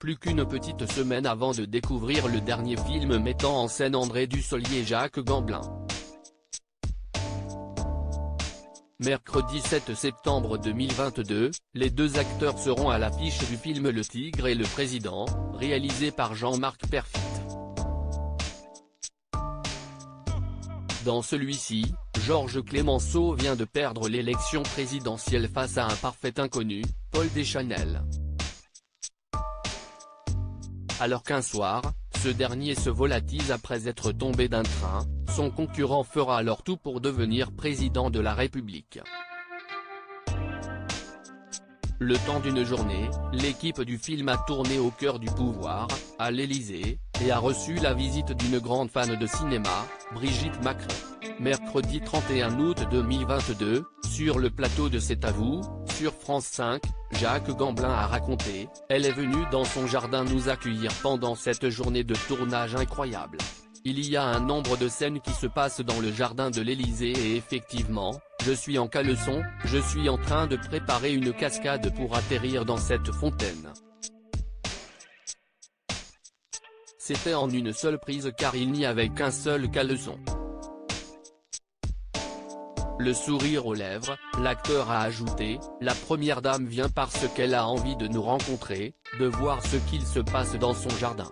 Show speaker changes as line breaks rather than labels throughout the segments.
plus qu'une petite semaine avant de découvrir le dernier film mettant en scène André Dussolier et Jacques Gamblin. Mercredi 7 septembre 2022, les deux acteurs seront à l'affiche du film Le Tigre et le Président, réalisé par Jean-Marc Perfit. Dans celui-ci, Georges Clemenceau vient de perdre l'élection présidentielle face à un parfait inconnu, Paul Deschanel. Alors qu'un soir, ce dernier se volatile après être tombé d'un train, son concurrent fera alors tout pour devenir président de la République. Le temps d'une journée, l'équipe du film a tourné au cœur du pouvoir, à l'Élysée, et a reçu la visite d'une grande fan de cinéma, Brigitte Macron. Mercredi 31 août 2022, sur le plateau de C'est à vous, sur France 5, Jacques Gamblin a raconté « Elle est venue dans son jardin nous accueillir pendant cette journée de tournage incroyable. Il y a un nombre de scènes qui se passent dans le jardin de l'Élysée et effectivement, je suis en caleçon, je suis en train de préparer une cascade pour atterrir dans cette fontaine. » C'était en une seule prise car il n'y avait qu'un seul caleçon. Le sourire aux lèvres, l'acteur a ajouté « La première dame vient parce qu'elle a envie de nous rencontrer, de voir ce qu'il se passe dans son jardin. »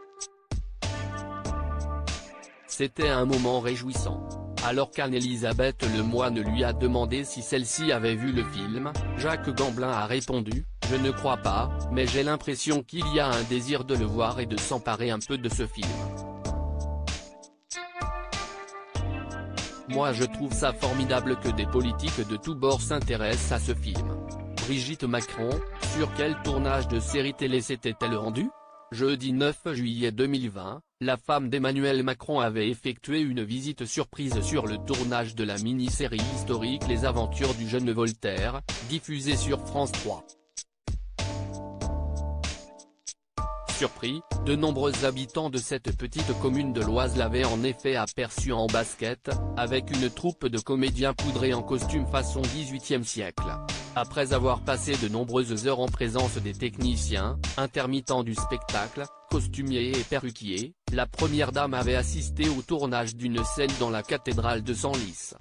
C'était un moment réjouissant. Alors qu'Anne-Elisabeth Lemoine lui a demandé si celle-ci avait vu le film, Jacques Gamblin a répondu « Je ne crois pas, mais j'ai l'impression qu'il y a un désir de le voir et de s'emparer un peu de ce film. Moi je trouve ça formidable que des politiques de tous bords s'intéressent à ce film. » Brigitte Macron, sur quel tournage de série télé s'était-elle rendue ? Jeudi 9 juillet 2020, la femme d'Emmanuel Macron avait effectué une visite surprise sur le tournage de la mini-série historique Les Aventures du jeune Voltaire, diffusée sur France 3. Surpris, de nombreux habitants de cette petite commune de l'Oise l'avaient en effet aperçu en basket, avec une troupe de comédiens poudrés en costume façon XVIIIe siècle. Après avoir passé de nombreuses heures en présence des techniciens, intermittents du spectacle, costumiers et perruquiers, la première dame avait assisté au tournage d'une scène dans la cathédrale de Senlis.